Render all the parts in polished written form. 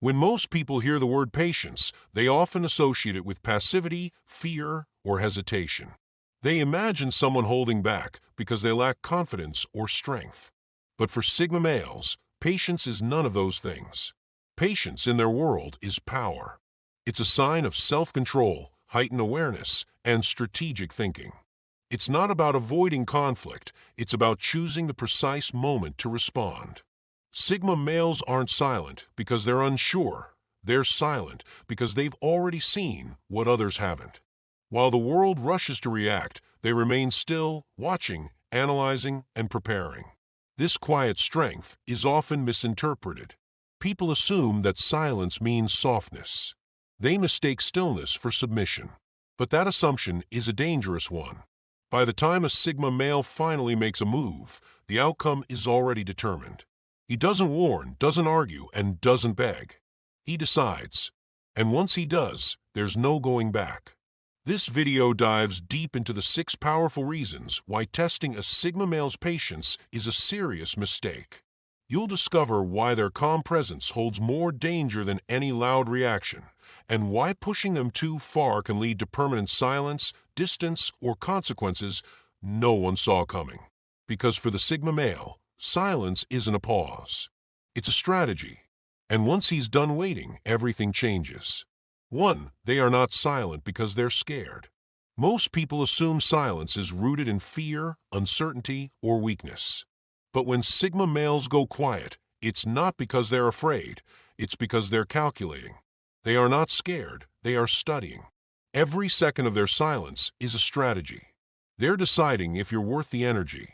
When most people hear the word patience, they often associate it with passivity, fear, or hesitation. They imagine someone holding back because they lack confidence or strength. But for Sigma males, patience is none of those things. Patience in their world is power. It's a sign of self-control, heightened awareness, and strategic thinking. It's not about avoiding conflict, it's about choosing the precise moment to respond. Sigma males aren't silent because they're unsure. They're silent because they've already seen what others haven't. While the world rushes to react, they remain still, watching, analyzing, and preparing. This quiet strength is often misinterpreted. People assume that silence means softness. They mistake stillness for submission. But that assumption is a dangerous one. By the time a Sigma male finally makes a move, the outcome is already determined. He doesn't warn, doesn't argue, and doesn't beg. He decides. And once he does, there's no going back. This video dives deep into the 6 powerful reasons why testing a Sigma male's patience is a serious mistake. You'll discover why their calm presence holds more danger than any loud reaction, and why pushing them too far can lead to permanent silence, distance, or consequences no one saw coming. Because for the Sigma male, silence isn't a pause. It's a strategy. And once he's done waiting, everything changes. 1. They are not silent because they're scared. Most people assume silence is rooted in fear, uncertainty, or weakness. But when Sigma males go quiet, it's not because they're afraid, it's because they're calculating. They are not scared, they are studying. Every second of their silence is a strategy. They're deciding if you're worth the energy.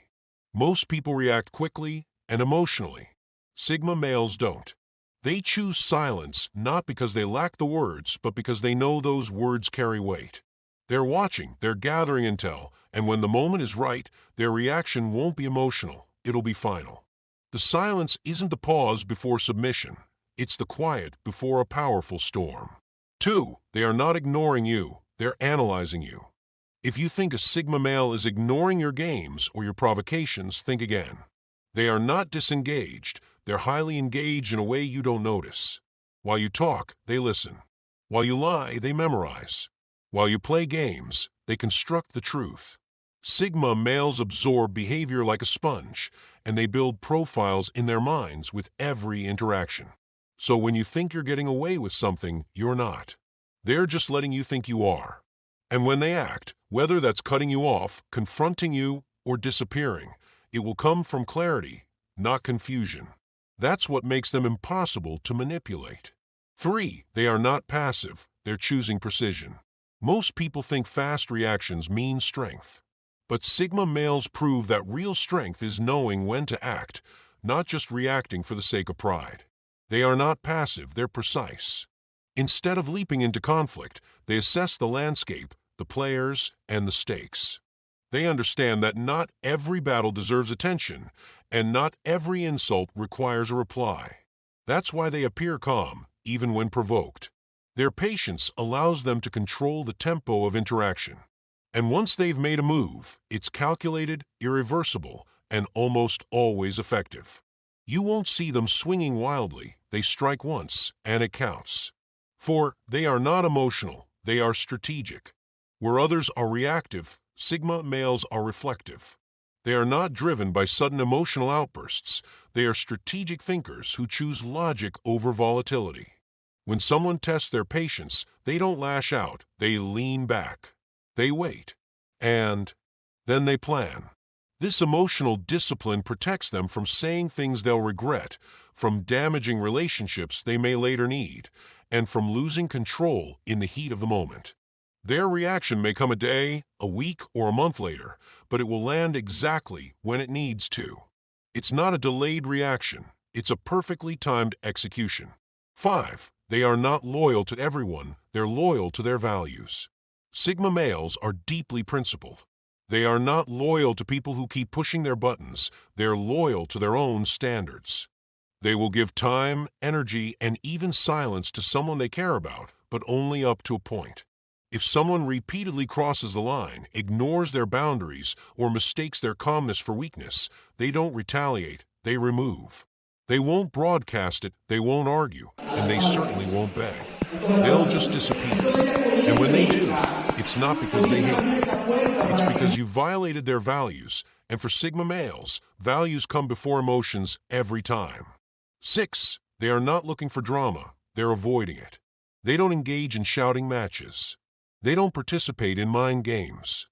Most people react quickly and emotionally. Sigma males don't. They choose silence not because they lack the words, but because they know those words carry weight. They're watching, they're gathering intel, and when the moment is right, their reaction won't be emotional, it'll be final. The silence isn't the pause before submission, it's the quiet before a powerful storm. 2. They are not ignoring you, they're analyzing you. If you think a Sigma male is ignoring your games or your provocations, think again. They are not disengaged, they're highly engaged in a way you don't notice. While you talk, they listen. While you lie, they memorize. While you play games, they construct the truth. Sigma males absorb behavior like a sponge, and they build profiles in their minds with every interaction. So when you think you're getting away with something, you're not. They're just letting you think you are. And when they act, whether that's cutting you off, confronting you, or disappearing, it will come from clarity, not confusion. That's what makes them impossible to manipulate. 3. They are not passive, they're choosing precision. Most people think fast reactions mean strength. But Sigma males prove that real strength is knowing when to act, not just reacting for the sake of pride. They are not passive, they're precise. Instead of leaping into conflict, they assess the landscape, the players, and the stakes. They understand that not every battle deserves attention, and not every insult requires a reply. That's why they appear calm, even when provoked. Their patience allows them to control the tempo of interaction. And once they've made a move, it's calculated, irreversible, and almost always effective. You won't see them swinging wildly, they strike once, and it counts. 4. They are not emotional, they are strategic. Where others are reactive, Sigma males are reflective. They are not driven by sudden emotional outbursts, they are strategic thinkers who choose logic over volatility. When someone tests their patience, they don't lash out, they lean back. They wait. And then they plan. This emotional discipline protects them from saying things they'll regret, from damaging relationships they may later need, and from losing control in the heat of the moment. Their reaction may come a day, a week, or a month later, but it will land exactly when it needs to. It's not a delayed reaction, it's a perfectly timed execution. 5. They are not loyal to everyone, they're loyal to their values. Sigma males are deeply principled. They are not loyal to people who keep pushing their buttons, they're loyal to their own standards. They will give time, energy, and even silence to someone they care about, but only up to a point. If someone repeatedly crosses the line, ignores their boundaries, or mistakes their calmness for weakness, they don't retaliate, they remove. They won't broadcast it, they won't argue, and they certainly won't beg. They'll just disappear. And when they do, it's not because they hate you. It's because you violated their values, and for Sigma males, values come before emotions every time. 6. They are not looking for drama, they're avoiding it. They don't engage in shouting matches. They don't participate in mind games.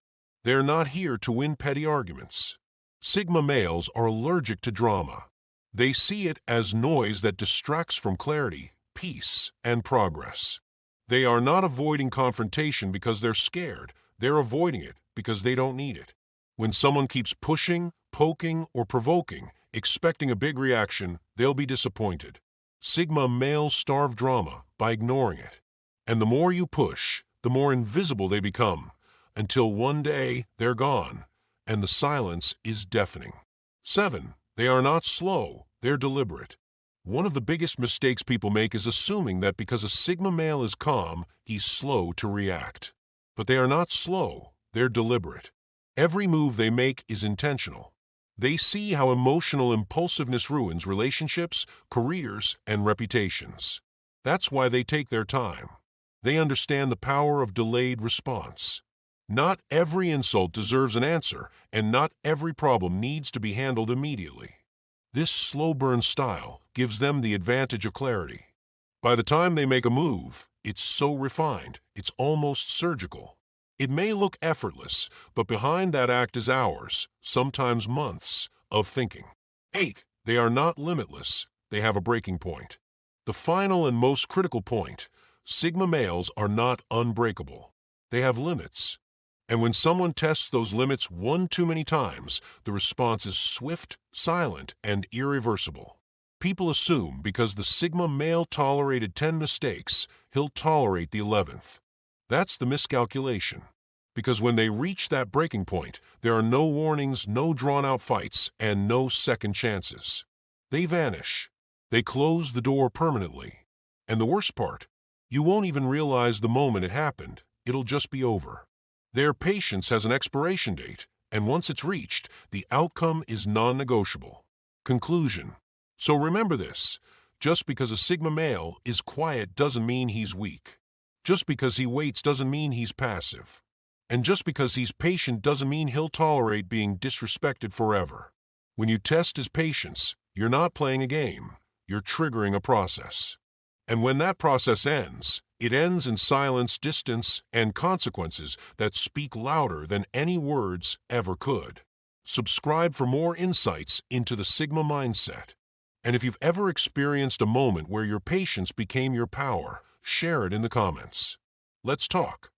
They're not here to win petty arguments. Sigma males are allergic to drama. They see it as noise that distracts from clarity, peace, and progress. They are not avoiding confrontation because they're scared. They're avoiding it because they don't need it. When someone keeps pushing, poking, or provoking, expecting a big reaction, they'll be disappointed. Sigma males starve drama by ignoring it. And the more you push, the more invisible they become, until one day they're gone, and the silence is deafening. 7. They are not slow, they're deliberate. One of the biggest mistakes people make is assuming that because a Sigma male is calm, he's slow to react. But they are not slow, they're deliberate. Every move they make is intentional. They see how emotional impulsiveness ruins relationships, careers, and reputations. That's why they take their time. They understand the power of delayed response. Not every insult deserves an answer, and not every problem needs to be handled immediately. This slow burn style gives them the advantage of clarity. By the time they make a move, it's so refined, it's almost surgical. It may look effortless, but behind that act is hours, sometimes months, of thinking. 8. They are not limitless, they have a breaking point. The final and most critical point: Sigma males are not unbreakable. They have limits. And when someone tests those limits one too many times, the response is swift, silent, and irreversible. People assume because the Sigma male tolerated 10 mistakes, he'll tolerate the 11th. That's the miscalculation. Because when they reach that breaking point, there are no warnings, no drawn-out fights, and no second chances. They vanish. They close the door permanently. And the worst part, you won't even realize the moment it happened. It'll just be over. Their patience has an expiration date, and once it's reached, the outcome is non-negotiable. Conclusion. So remember this: just because a Sigma male is quiet doesn't mean he's weak. Just because he waits doesn't mean he's passive. And just because he's patient doesn't mean he'll tolerate being disrespected forever. When you test his patience, you're not playing a game, you're triggering a process. And when that process ends, it ends in silence, distance, and consequences that speak louder than any words ever could. Subscribe for more insights into the Sigma mindset. And if you've ever experienced a moment where your patience became your power, share it in the comments. Let's talk.